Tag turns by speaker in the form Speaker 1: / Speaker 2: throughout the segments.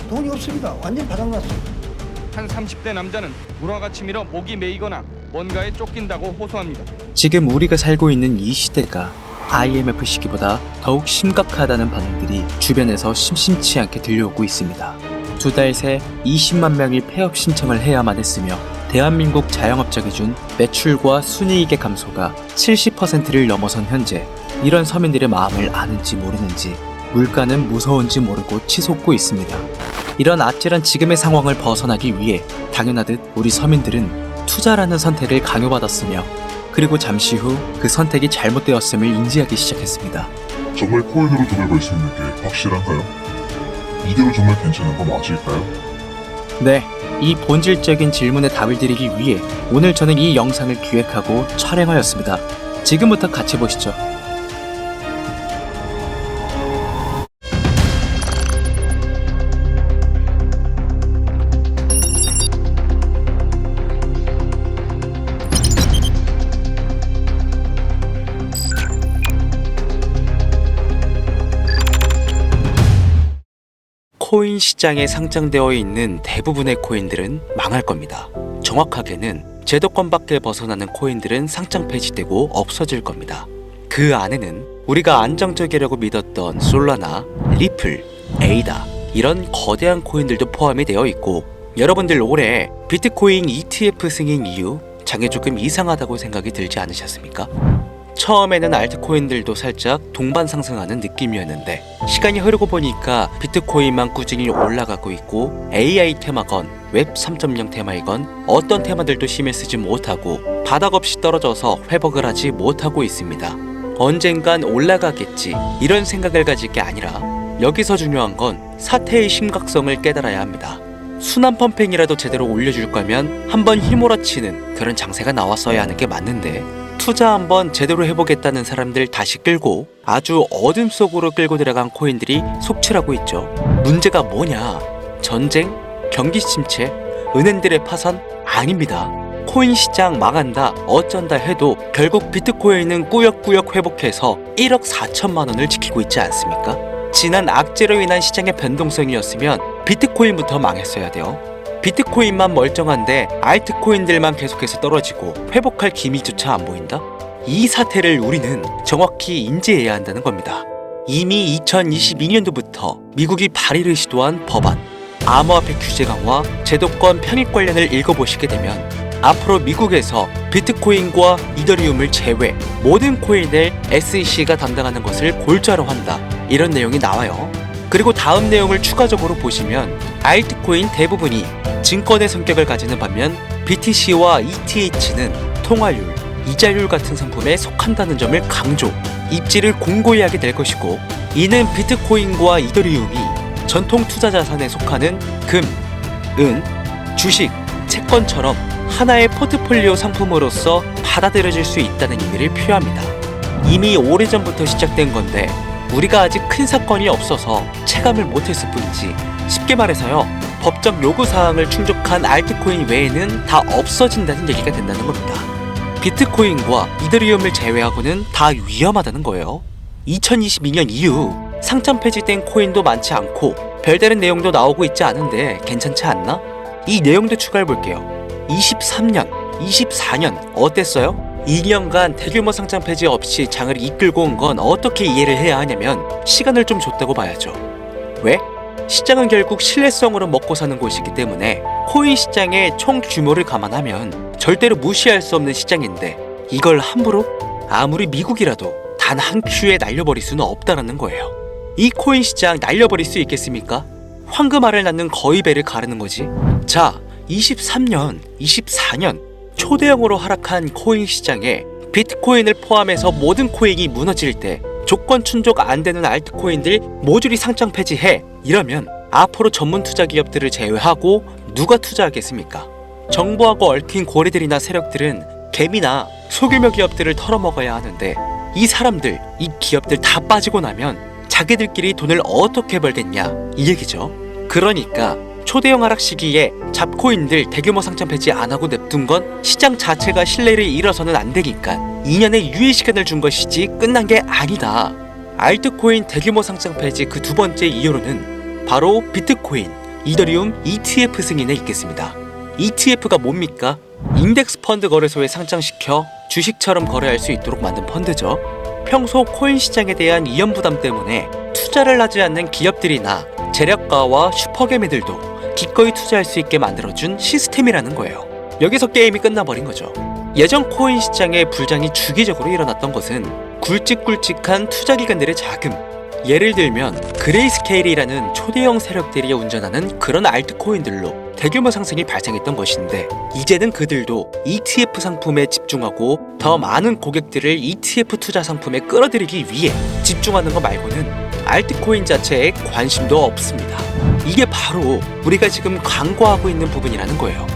Speaker 1: 돈이 없습니다. 완전 바닥났어요.
Speaker 2: 한 30대 남자는 물과 같이 밀어 목이 메이거나 뭔가에 쫓긴다고 호소합니다.
Speaker 3: 지금 우리가 살고 있는 이 시대가 IMF 시기보다 더욱 심각하다는 반응들이 주변에서 심심치 않게 들려오고 있습니다. 2달 새 20만 명이 폐업 신청을 해야만 했으며 대한민국 자영업자 기준 매출과 순이익의 감소가 70%를 넘어선 현재 이런 서민들의 마음을 아는지 모르는지 물가는 무서운지 모르고 치솟고 있습니다. 이런 아찔한 지금의 상황을 벗어나기 위해 당연하듯 우리 서민들은 투자라는 선택을 강요받았으며 그리고 잠시 후 그 선택이 잘못되었음을 인지하기 시작했습니다.
Speaker 4: 정말 코인으로 돈을 벌 수 있는 게 확실한가요? 이대로 정말 괜찮은 거 맞을까요?
Speaker 3: 네, 이 본질적인 질문에 답을 드리기 위해 오늘 저는 이 영상을 기획하고 촬영하였습니다. 지금부터 같이 보시죠. 코인 시장에 상장되어 있는 대부분의 코인들은 망할 겁니다. 정확하게는 제도권 밖에 벗어나는 코인들은 상장 폐지되고 없어질 겁니다. 그 안에는 우리가 안정적이라고 믿었던 솔라나, 리플, 에이다 이런 거대한 코인들도 포함이 되어 있고 여러분들 올해 비트코인 ETF 승인 이후 장이 조금 이상하다고 생각이 들지 않으셨습니까? 처음에는 알트코인들도 살짝 동반 상승하는 느낌이었는데 시간이 흐르고 보니까 비트코인만 꾸준히 올라가고 있고 AI 테마건 웹 3.0 테마이건 어떤 테마들도 힘을 쓰지 못하고 바닥 없이 떨어져서 회복을 하지 못하고 있습니다. 언젠간 올라가겠지 이런 생각을 가질 게 아니라 여기서 중요한 건 사태의 심각성을 깨달아야 합니다. 순환 펌핑이라도 제대로 올려줄 거면 한번 휘몰아치는 그런 장세가 나왔어야 하는 게 맞는데 투자 한번 제대로 해보겠다는 사람들 다시 끌고 아주 어둠 속으로 끌고 들어간 코인들이 속출하고 있죠. 문제가 뭐냐? 전쟁? 경기 침체? 은행들의 파산? 아닙니다. 코인 시장 망한다 어쩐다 해도 결국 비트코인은 꾸역꾸역 회복해서 1억 4천만 원을 지키고 있지 않습니까? 지난 악재로 인한 시장의 변동성이었으면 비트코인부터 망했어야 돼요. 비트코인만 멀쩡한데 알트코인들만 계속해서 떨어지고 회복할 기미조차 안 보인다? 이 사태를 우리는 정확히 인지해야 한다는 겁니다. 이미 2022년도부터 미국이 발의를 시도한 법안, 암호화폐 규제 강화, 제도권 편입 관련을 읽어보시게 되면 앞으로 미국에서 비트코인과 이더리움을 제외 모든 코인을 SEC가 담당하는 것을 골자로 한다 이런 내용이 나와요. 그리고 다음 내용을 추가적으로 보시면 알트코인 대부분이 증권의 성격을 가지는 반면 BTC와 ETH는 통화율, 이자율 같은 상품에 속한다는 점을 강조, 입지를 공고히 하게 될 것이고 이는 비트코인과 이더리움이 전통 투자 자산에 속하는 금, 은, 주식, 채권처럼 하나의 포트폴리오 상품으로서 받아들여질 수 있다는 의미를 표합니다. 이미 오래전부터 시작된 건데 우리가 아직 큰 사건이 없어서 체감을 못했을 뿐이지 쉽게 말해서요 법적 요구사항을 충족한 알트코인 외에는 다 없어진다는 얘기가 된다는 겁니다. 비트코인과 이더리움을 제외하고는 다 위험하다는 거예요. 2022년 이후 상장 폐지된 코인도 많지 않고 별다른 내용도 나오고 있지 않은데 괜찮지 않나? 이 내용도 추가해볼게요. 23년, 24년 어땠어요? 2년간 대규모 상장 폐지 없이 장을 이끌고 온 건 어떻게 이해를 해야 하냐면 시간을 좀 줬다고 봐야죠. 왜? 시장은 결국 신뢰성으로 먹고 사는 곳이기 때문에 코인 시장의 총 규모를 감안하면 절대로 무시할 수 없는 시장인데 이걸 함부로 아무리 미국이라도 단 한 큐에 날려버릴 수는 없다는 거예요. 이 코인 시장 날려버릴 수 있겠습니까? 황금알을 낳는 거의 배를 가르는 거지. 자, 23년, 24년 초대형으로 하락한 코인 시장에 비트코인을 포함해서 모든 코인이 무너질 때 조건 충족 안 되는 알트코인들 모조리 상장 폐지해 이러면 앞으로 전문 투자 기업들을 제외하고 누가 투자하겠습니까? 정부하고 얽힌 고래들이나 세력들은 개미나 소규모 기업들을 털어먹어야 하는데 이 사람들, 이 기업들 다 빠지고 나면 자기들끼리 돈을 어떻게 벌겠냐 이 얘기죠. 그러니까 초대형 하락 시기에 잡코인들 대규모 상장 폐지 안 하고 냅둔 건 시장 자체가 신뢰를 잃어서는 안 되니까 2년의 유예 시간을 준 것이지 끝난 게 아니다. 알트코인 대규모 상장 폐지 그 두 번째 이유로는 바로 비트코인, 이더리움 ETF 승인에 있겠습니다. ETF가 뭡니까? 인덱스 펀드 거래소에 상장시켜 주식처럼 거래할 수 있도록 만든 펀드죠. 평소 코인 시장에 대한 이연 부담 때문에 투자를 하지 않는 기업들이나 재력가와 슈퍼개미들도 기꺼이 투자할 수 있게 만들어준 시스템이라는 거예요. 여기서 게임이 끝나버린 거죠. 예전 코인 시장의 불장이 주기적으로 일어났던 것은 굵직굵직한 투자기관들의 자금, 예를 들면 그레이스케일이라는 초대형 세력들이 운전하는 그런 알트코인들로 대규모 상승이 발생했던 것인데, 이제는 그들도 ETF 상품에 집중하고 더 많은 고객들을 ETF 투자 상품에 끌어들이기 위해 집중하는 것 말고는 알트코인 자체에 관심도 없습니다. 이게 바로 우리가 지금 간과하고 있는 부분이라는 거예요.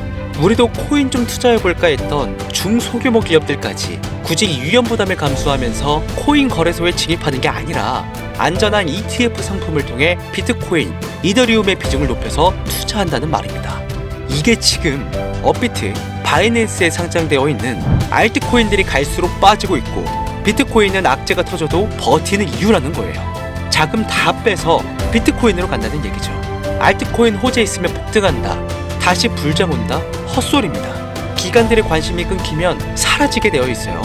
Speaker 3: 우리도 코인 좀 투자해볼까 했던 중소규모 기업들까지 굳이 위험 부담을 감수하면서 코인 거래소에 진입하는 게 아니라 안전한 ETF 상품을 통해 비트코인, 이더리움의 비중을 높여서 투자한다는 말입니다. 이게 지금 업비트, 바이낸스에 상장되어 있는 알트코인들이 갈수록 빠지고 있고 비트코인은 악재가 터져도 버티는 이유라는 거예요. 자금 다 빼서 비트코인으로 간다는 얘기죠. 알트코인 호재 있으면 폭등한다, 다시 불장 온다? 헛소리입니다. 기관들의 관심이 끊기면 사라지게 되어 있어요.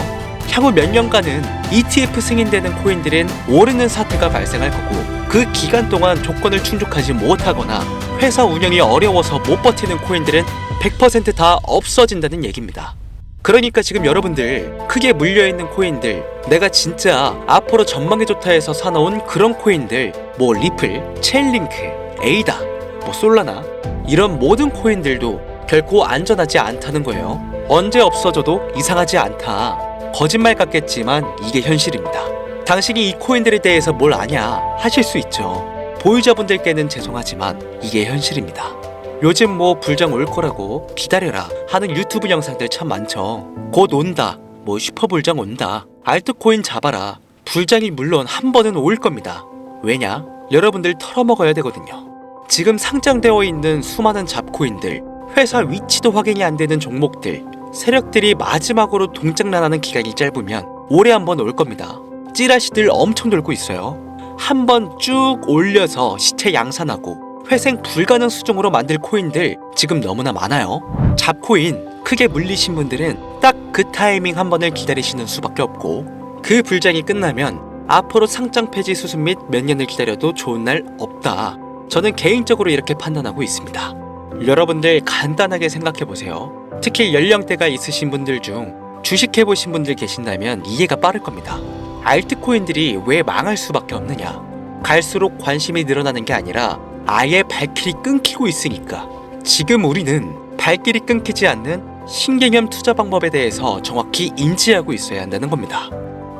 Speaker 3: 향후 몇 년간은 ETF 승인되는 코인들은 오르는 사태가 발생할 거고, 그 기간 동안 조건을 충족하지 못하거나 회사 운영이 어려워서 못 버티는 코인들은 100% 없어진다는 얘기입니다. 그러니까 지금 여러분들 크게 물려있는 코인들, 내가 진짜 앞으로 전망이 좋다 해서 사놓은 그런 코인들, 뭐 리플, 체인링크, 에이다, 뭐 솔라나, 이런 모든 코인들도 결코 안전하지 않다는 거예요. 언제 없어져도 이상하지 않다. 거짓말 같겠지만 이게 현실입니다. 당신이 이 코인들에 대해서 뭘 아냐 하실 수 있죠. 보유자분들께는 죄송하지만 이게 현실입니다. 요즘 뭐 불장 올 거라고 기다려라 하는 유튜브 영상들 참 많죠. 곧 온다, 뭐 슈퍼불장 온다, 알트코인 잡아라. 불장이 물론 한 번은 올 겁니다. 왜냐? 여러분들 털어먹어야 되거든요. 지금 상장되어 있는 수많은 잡코인들, 회사 위치도 확인이 안 되는 종목들, 세력들이 마지막으로 동작난하는 기간이 짧으면 올해 한 번 올 겁니다. 찌라시들 엄청 돌고 있어요. 한 번 쭉 올려서 시체 양산하고 회생 불가능 수준으로 만들 코인들 지금 너무나 많아요. 잡코인 크게 물리신 분들은 딱 그 타이밍 한 번을 기다리시는 수밖에 없고, 그 불장이 끝나면 앞으로 상장 폐지 수습 및 몇 년을 기다려도 좋은 날 없다. 저는 개인적으로 이렇게 판단하고 있습니다. 여러분들 간단하게 생각해보세요. 특히 연령대가 있으신 분들 중 주식해보신 분들 계신다면 이해가 빠를 겁니다. 알트코인들이 왜 망할 수밖에 없느냐? 갈수록 관심이 늘어나는 게 아니라 아예 발길이 끊기고 있으니까. 지금 우리는 발길이 끊기지 않는 신개념 투자 방법에 대해서 정확히 인지하고 있어야 한다는 겁니다.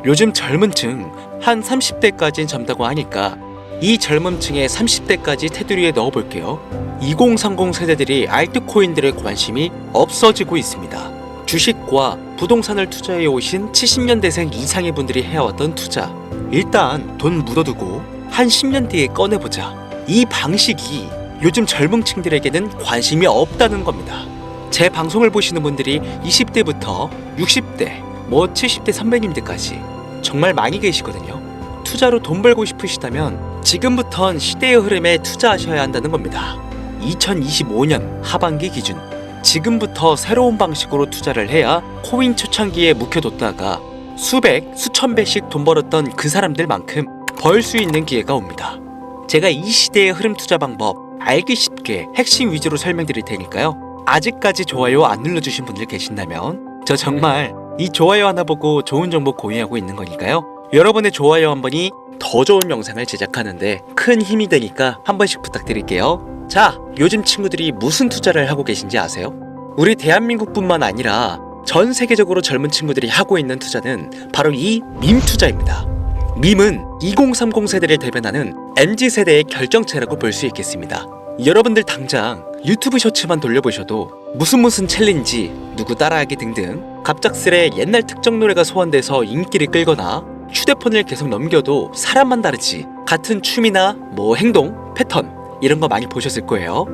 Speaker 3: 요즘 젊은 층 한 30대까지는 젊다고 하니까 이 젊은 층의 30대까지 테두리에 넣어볼게요. 2030 세대들이 알트코인들의 관심이 없어지고 있습니다. 주식과 부동산을 투자해 오신 70년대생 이상의 분들이 해왔던 투자, 일단 돈 묻어두고 한 10년 뒤에 꺼내보자. 이 방식이 요즘 젊은 층들에게는 관심이 없다는 겁니다. 제 방송을 보시는 분들이 20대부터 60대, 뭐 70대 선배님들까지 정말 많이 계시거든요. 투자로 돈 벌고 싶으시다면 지금부턴 시대의 흐름에 투자하셔야 한다는 겁니다. 2025년 하반기 기준, 지금부터 새로운 방식으로 투자를 해야 코인 초창기에 묵혀뒀다가 수백, 수천 배씩 돈 벌었던 그 사람들만큼 벌 수 있는 기회가 옵니다. 제가 이 시대의 흐름 투자 방법 알기 쉽게 핵심 위주로 설명드릴 테니까요. 아직까지 좋아요 안 눌러주신 분들 계신다면 저 정말 이 좋아요 하나 보고 좋은 정보 공유하고 있는 거니까요. 여러분의 좋아요 한 번이 더 좋은 영상을 제작하는데 큰 힘이 되니까 한 번씩 부탁드릴게요. 자, 요즘 친구들이 무슨 투자를 하고 계신지 아세요? 우리 대한민국뿐만 아니라 전 세계적으로 젊은 친구들이 하고 있는 투자는 바로 이 밈 투자입니다. 밈은 2030 세대를 대변하는 MZ세대의 결정체라고 볼 수 있겠습니다. 여러분들 당장 유튜브 쇼츠만 돌려보셔도 무슨 챌린지, 누구 따라하기 등등 갑작스레 옛날 특정 노래가 소환돼서 인기를 끌거나 휴대폰을 계속 넘겨도 사람만 다르지 같은 춤이나 뭐 행동, 패턴 이런 거 많이 보셨을 거예요.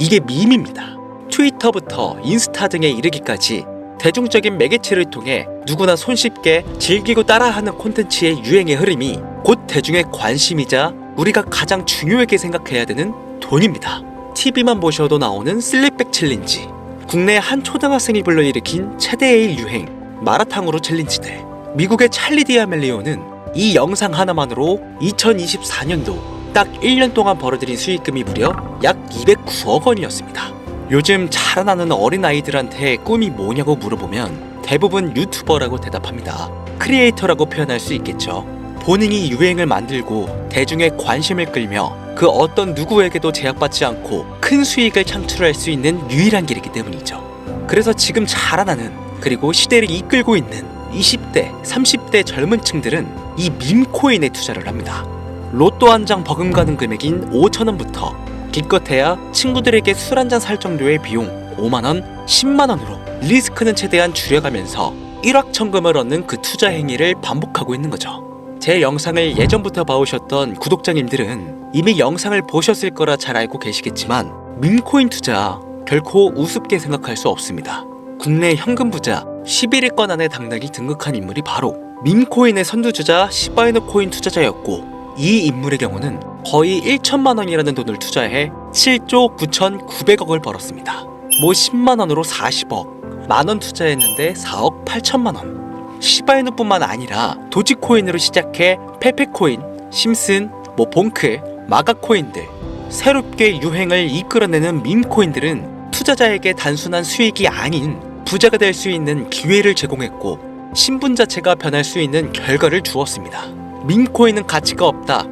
Speaker 3: 이게 밈입니다. 트위터부터 인스타 등에 이르기까지 대중적인 매개체를 통해 누구나 손쉽게 즐기고 따라하는 콘텐츠의 유행의 흐름이 곧 대중의 관심이자 우리가 가장 중요하게 생각해야 되는 돈입니다. TV만 보셔도 나오는 슬립백 챌린지, 국내 한 초등학생이 불러일으킨 최대의 유행 마라탕으로 챌린지들, 미국의 찰리 디아멜리오는 이 영상 하나만으로 2024년도 딱 1년 동안 벌어들인 수익금이 무려 약 209억 원이었습니다. 요즘 자라나는 어린아이들한테 꿈이 뭐냐고 물어보면 대부분 유튜버라고 대답합니다. 크리에이터라고 표현할 수 있겠죠. 본인이 유행을 만들고 대중의 관심을 끌며 그 어떤 누구에게도 제약받지 않고 큰 수익을 창출할 수 있는 유일한 길이기 때문이죠. 그래서 지금 자라나는, 그리고 시대를 이끌고 있는 20대, 30대 젊은 층들은 이 밈코인에 투자를 합니다. 로또 한 장 버금가는 금액인 5,000원부터 기껏해야 친구들에게 술 한 잔 살 정도의 비용 5만원, 10만원으로 리스크는 최대한 줄여가면서 일확천금을 얻는 그 투자 행위를 반복하고 있는 거죠. 제 영상을 예전부터 봐오셨던 구독자님들은 이미 영상을 보셨을 거라 잘 알고 계시겠지만 밈코인 투자 결코 우습게 생각할 수 없습니다. 국내 현금 부자 11위권 안에 당당히 등극한 인물이 바로 밈코인의 선두주자 시바이누 코인 투자자였고, 이 인물의 경우는 거의 1천만 원이라는 돈을 투자해 7조 9,900억을 벌었습니다. 뭐 10만 원으로 40억, 만원 투자했는데 4억 8천만 원. 시바이누뿐만 아니라 도지코인으로 시작해 페페코인, 심슨, 봉크, 마가코인들, 새롭게 유행을 이끌어내는 밈코인들은 투자자에게 단순한 수익이 아닌 부자가 될 수 있는 기회를 제공했고, 신분 자체가 변할 수 있는 결과를 주었습니다. 밈코인은 가치가 없다,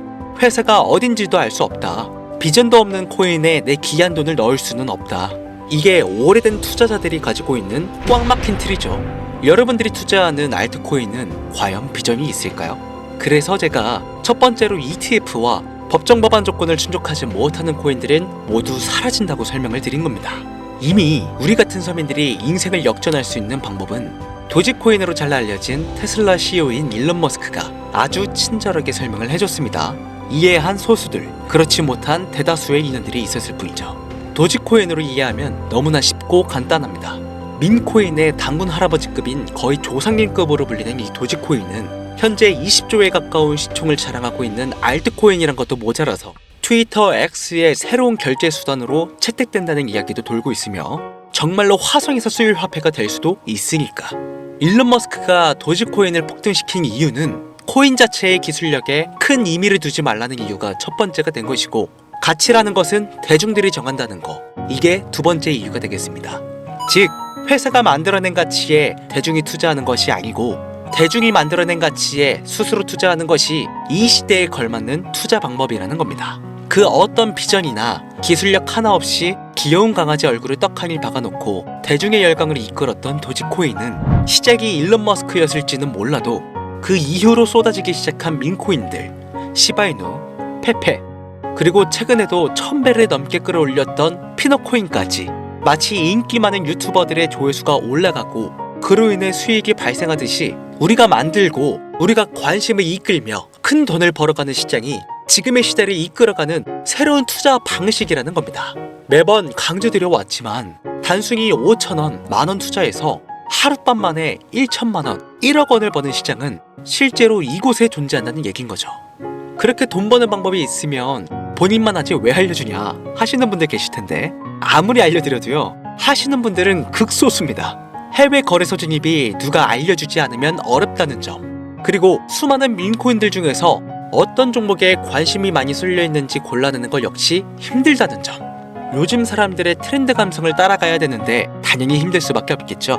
Speaker 3: 회사가 어딘지도 알 수 없다, 비전도 없는 코인에 내 귀한 돈을 넣을 수는 없다, 이게 오래된 투자자들이 가지고 있는 꽉 막힌 틀이죠. 여러분들이 투자하는 알트코인은 과연 비전이 있을까요? 그래서 제가 첫 번째로 ETF와 법정 법안 조건을 충족하지 못하는 코인들은 모두 사라진다고 설명을 드린 겁니다. 이미 우리 같은 서민들이 인생을 역전할 수 있는 방법은 도지코인으로 잘 알려진 테슬라 CEO인 일론 머스크가 아주 친절하게 설명을 해줬습니다. 이해한 소수들, 그렇지 못한 대다수의 인원들이 있었을 뿐이죠. 도지코인으로 이해하면 너무나 쉽고 간단합니다. 밈코인의 당군 할아버지급인 거의 조상님급으로 불리는 이 도지코인은 현재 20조에 가까운 시총을 자랑하고 있는 알트코인이란 것도 모자라서 트위터 X의 새로운 결제 수단으로 채택된다는 이야기도 돌고 있으며 정말로 화성에서 수일 화폐가 될 수도 있으니까. 일론 머스크가 도지코인을 폭등시킨 이유는 코인 자체의 기술력에 큰 의미를 두지 말라는 이유가 첫 번째가 된 것이고, 가치라는 것은 대중들이 정한다는 거, 이게 두 번째 이유가 되겠습니다. 즉, 회사가 만들어낸 가치에 대중이 투자하는 것이 아니고 대중이 만들어낸 가치에 스스로 투자하는 것이 이 시대에 걸맞는 투자 방법이라는 겁니다. 그 어떤 비전이나 기술력 하나 없이 귀여운 강아지 얼굴을 떡하니 박아놓고 대중의 열광을 이끌었던 도지코인은 시작이 일론 머스크였을지는 몰라도 그 이후로 쏟아지기 시작한 밈코인들, 시바이누, 페페, 그리고 최근에도 1000배를 넘게 끌어올렸던 피너코인까지 마치 인기 많은 유튜버들의 조회수가 올라가고 그로 인해 수익이 발생하듯이 우리가 만들고 우리가 관심을 이끌며 큰 돈을 벌어가는 시장이 지금의 시대를 이끌어가는 새로운 투자 방식이라는 겁니다. 매번 강조드려 왔지만 단순히 5,000원, 만원 투자해서 하룻밤 만에 1천만원, 1억 원을 버는 시장은 실제로 이곳에 존재한다는 얘긴 거죠. 그렇게 돈 버는 방법이 있으면 본인만 하지 왜 알려주냐 하시는 분들 계실 텐데, 아무리 알려드려도요, 하시는 분들은 극소수입니다. 해외 거래소 진입이 누가 알려주지 않으면 어렵다는 점, 그리고 수많은 밈코인들 중에서 어떤 종목에 관심이 많이 쏠려 있는지 골라내는 것 역시 힘들다는 점. 요즘 사람들의 트렌드 감성을 따라가야 되는데 당연히 힘들 수밖에 없겠죠.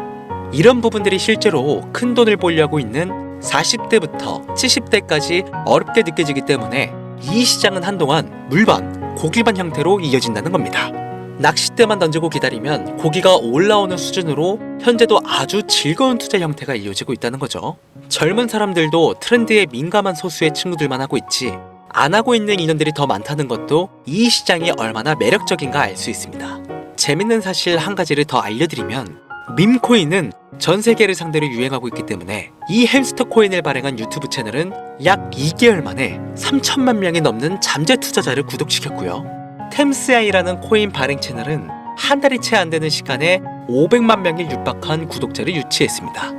Speaker 3: 이런 부분들이 실제로 큰 돈을 벌려고 있는 40대부터 70대까지 어렵게 느껴지기 때문에 이 시장은 한동안 물반, 고기반 형태로 이어진다는 겁니다. 낚싯대만 던지고 기다리면 고기가 올라오는 수준으로 현재도 아주 즐거운 투자 형태가 이어지고 있다는 거죠. 젊은 사람들도 트렌드에 민감한 소수의 친구들만 하고 있지 안 하고 있는 인원들이 더 많다는 것도 이 시장이 얼마나 매력적인가 알 수 있습니다. 재밌는 사실 한 가지를 더 알려드리면, 밈코인은 전 세계를 상대로 유행하고 있기 때문에 이 햄스터 코인을 발행한 유튜브 채널은 약 2개월 만에 3천만 명이 넘는 잠재 투자자를 구독시켰고요. 템스아이라는 코인 발행 채널은 한 달이 채 안 되는 시간에 500만 명에 육박한 구독자를 유치했습니다.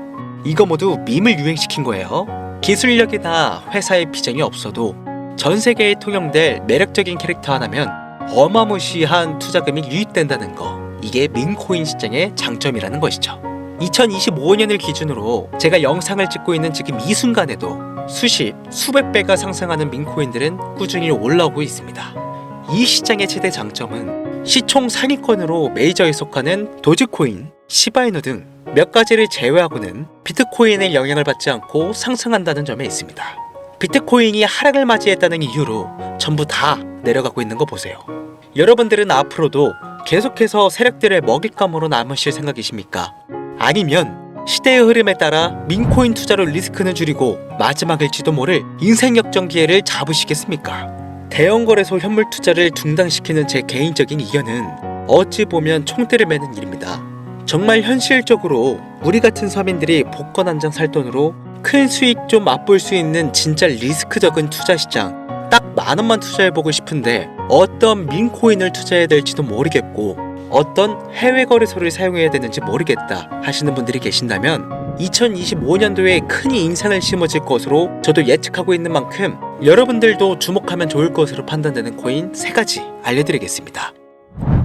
Speaker 3: 이거 모두 밈을 유행시킨 거예요. 기술력이나 회사의 비전이 없어도 전 세계에 통용될 매력적인 캐릭터 하나면 어마무시한 투자금이 유입된다는 거, 이게 민코인 시장의 장점이라는 것이죠. 2025년을 기준으로 제가 영상을 찍고 있는 지금 이 순간에도 수십, 수백 배가 상승하는 민코인들은 꾸준히 올라오고 있습니다. 이 시장의 최대 장점은 시총 상위권으로 메이저에 속하는 도지코인, 시바이누 등 몇 가지를 제외하고는 비트코인의 영향을 받지 않고 상승한다는 점에 있습니다. 비트코인이 하락을 맞이했다는 이유로 전부 다 내려가고 있는 거 보세요. 여러분들은 앞으로도 계속해서 세력들의 먹잇감으로 남으실 생각이십니까? 아니면 시대의 흐름에 따라 민코인 투자로 리스크는 줄이고 마지막일지도 모를 인생 역전 기회를 잡으시겠습니까? 대형 거래소 현물 투자를 중단시키는 제 개인적인 의견은 어찌 보면 총대를 매는 일입니다. 정말 현실적으로 우리 같은 서민들이 복권 한 장 살 돈으로 큰 수익 좀 맛볼 수 있는 진짜 리스크 적은 투자 시장, 딱 10,000원만 투자해보고 싶은데 어떤 민코인을 투자해야 될지도 모르겠고 어떤 해외 거래소를 사용해야 되는지 모르겠다 하시는 분들이 계신다면 2025년도에 큰 인상을 심어질 것으로 저도 예측하고 있는 만큼 여러분들도 주목하면 좋을 것으로 판단되는 코인 3가지 알려드리겠습니다.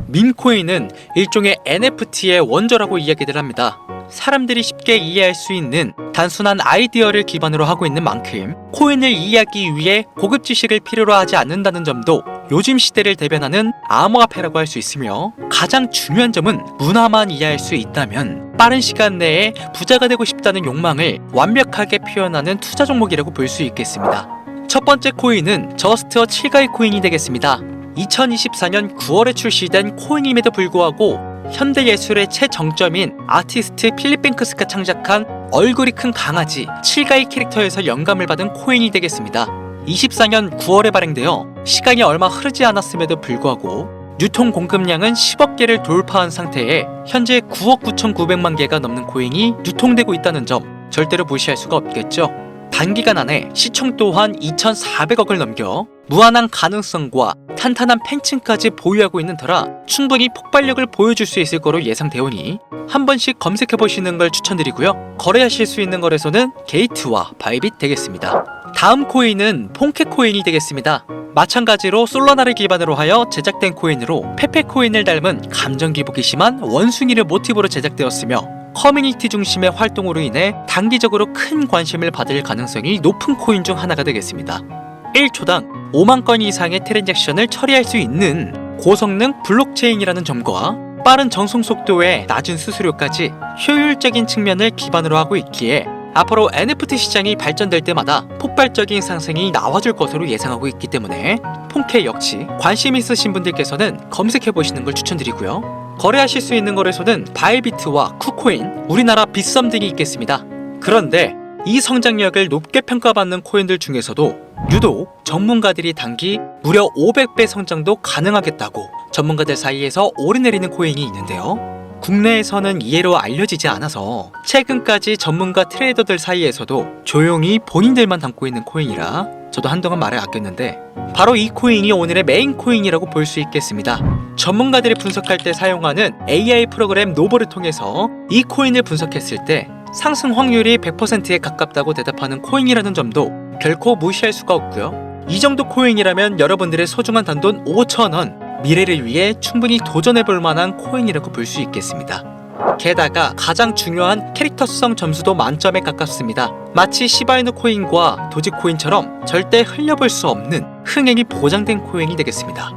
Speaker 3: 민코인은 일종의 NFT의 원조라고 이야기들 합니다. 사람들이 쉽게 이해할 수 있는 단순한 아이디어를 기반으로 하고 있는 만큼 코인을 이해하기 위해 고급 지식을 필요로 하지 않는다는 점도 요즘 시대를 대변하는 암호화폐라고 할 수 있으며, 가장 중요한 점은 문화만 이해할 수 있다면 빠른 시간 내에 부자가 되고 싶다는 욕망을 완벽하게 표현하는 투자 종목이라고 볼 수 있겠습니다. 첫 번째 코인은 저스트어 7가이 코인이 되겠습니다. 2024년 9월에 출시된 코인임에도 불구하고 현대예술의 최정점인 아티스트 필립 뱅크스가 창작한 얼굴이 큰 강아지 7가이 캐릭터에서 영감을 받은 코인이 되겠습니다. 24년 9월에 발행되어 시간이 얼마 흐르지 않았음에도 불구하고 유통 공급량은 10억 개를 돌파한 상태에 현재 9억 9,900만 개가 넘는 코인이 유통되고 있다는 점 절대로 무시할 수가 없겠죠. 단기간 안에 시총 또한 2,400억을 넘겨 무한한 가능성과 탄탄한 팬층까지 보유하고 있는 터라 충분히 폭발력을 보여줄 수 있을 거로 예상되오니 한 번씩 검색해보시는 걸 추천드리고요. 거래하실 수 있는 거래소는 게이트와 바이빗 되겠습니다. 다음 코인은 폰케 코인이 되겠습니다. 마찬가지로 솔라나를 기반으로 하여 제작된 코인으로 페페 코인을 닮은 감정 기복이 심한 원숭이를 모티브로 제작되었으며 커뮤니티 중심의 활동으로 인해 단기적으로 큰 관심을 받을 가능성이 높은 코인 중 하나가 되겠습니다. 1초당 5만 건 이상의 트랜잭션을 처리할 수 있는 고성능 블록체인이라는 점과 빠른 전송 속도에 낮은 수수료까지 효율적인 측면을 기반으로 하고 있기에 앞으로 NFT 시장이 발전될 때마다 폭발적인 상승이 나와줄 것으로 예상하고 있기 때문에 폰케 역시 관심 있으신 분들께서는 검색해보시는 걸 추천드리고요. 거래하실 수 있는 거래소는 바이비트와 쿠코인, 우리나라 빗썸 등이 있겠습니다. 그런데 이 성장력을 높게 평가받는 코인들 중에서도 유독 전문가들이 단기 무려 500배 성장도 가능하겠다고 전문가들 사이에서 오르내리는 코인이 있는데요. 국내에서는 이해로 알려지지 않아서 최근까지 전문가 트레이더들 사이에서도 조용히 본인들만 담고 있는 코인이라 저도 한동안 말을 아꼈는데 바로 이 코인이 오늘의 메인 코인이라고 볼 수 있겠습니다. 전문가들이 분석할 때 사용하는 AI 프로그램 노보를 통해서 이 코인을 분석했을 때 상승 확률이 100%에 가깝다고 대답하는 코인이라는 점도 결코 무시할 수가 없고요. 이 정도 코인이라면 여러분들의 소중한 단돈 5,000원 미래를 위해 충분히 도전해볼 만한 코인이라고 볼 수 있겠습니다. 게다가 가장 중요한 캐릭터성 점수도 만점에 가깝습니다. 마치 시바이누 코인과 도지코인처럼 절대 흘려볼 수 없는 흥행이 보장된 코인이 되겠습니다.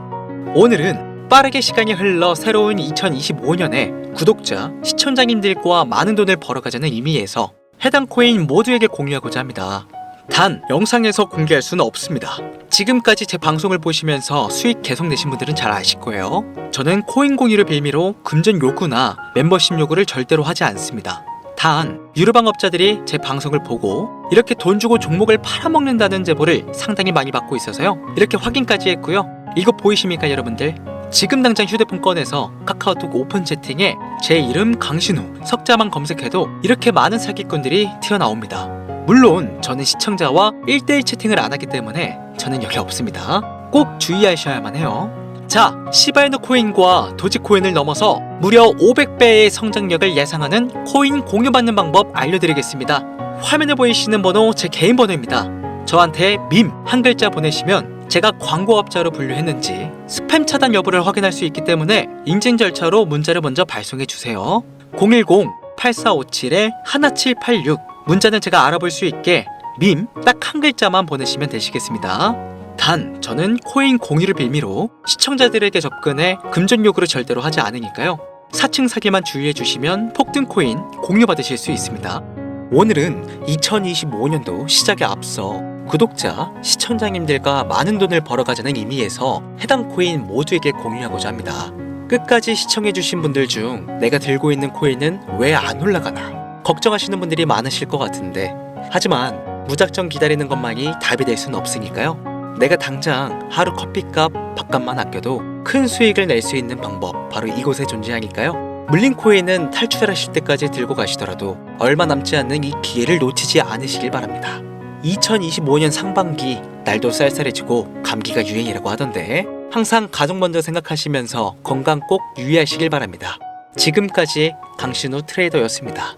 Speaker 3: 오늘은 빠르게 시간이 흘러 새로운 2025년에 구독자, 시청자님들과 많은 돈을 벌어가자는 의미에서 해당 코인 모두에게 공유하고자 합니다. 단 영상에서 공개할 수는 없습니다. 지금까지 제 방송을 보시면서 수익 계속 내신 분들은 잘 아실 거예요. 저는 코인 공유를 빌미로 금전 요구나 멤버십 요구를 절대로 하지 않습니다. 단 유료방업자들이 제 방송을 보고 이렇게 돈 주고 종목을 팔아먹는다는 제보를 상당히 많이 받고 있어서요. 이렇게 확인까지 했고요. 이거 보이십니까 여러분들? 지금 당장 휴대폰 꺼내서 카카오톡 오픈 채팅에 제 이름 강신우, 석자만 검색해도 이렇게 많은 사기꾼들이 튀어나옵니다. 물론 저는 시청자와 1대1 채팅을 안 하기 때문에 저는 여기 없습니다. 꼭 주의하셔야만 해요. 자, 시바이누 코인과 도지코인을 넘어서 무려 500배의 성장력을 예상하는 코인 공유받는 방법 알려드리겠습니다. 화면에 보이시는 번호 제 개인 번호입니다. 저한테 밈 한 글자 보내시면 제가 광고업자로 분류했는지 스팸 차단 여부를 확인할 수 있기 때문에 인증 절차로 문자를 먼저 발송해 주세요. 010-8457-1786 문자는 제가 알아볼 수 있게 밈 딱 한 글자만 보내시면 되시겠습니다. 단 저는 코인 공유를 빌미로 시청자들에게 접근해 금전 요구를 절대로 하지 않으니까요. 사칭 사기만 주의해 주시면 폭등 코인 공유 받으실 수 있습니다. 오늘은 2025년도 시작에 앞서 구독자, 시청자님들과 많은 돈을 벌어가자는 의미에서 해당 코인 모두에게 공유하고자 합니다. 끝까지 시청해주신 분들 중 내가 들고 있는 코인은 왜 안 올라가나 걱정하시는 분들이 많으실 것 같은데, 하지만 무작정 기다리는 것만이 답이 될 수는 없으니까요. 내가 당장 하루 커피값, 밥값만 아껴도 큰 수익을 낼 수 있는 방법 바로 이곳에 존재하니까요. 물린 코인은 탈출하실 때까지 들고 가시더라도 얼마 남지 않는 이 기회를 놓치지 않으시길 바랍니다. 2025년 상반기 날도 쌀쌀해지고 감기가 유행이라고 하던데 항상 가족 먼저 생각하시면서 건강 꼭 유의하시길 바랍니다. 지금까지 강신우 트레이더였습니다.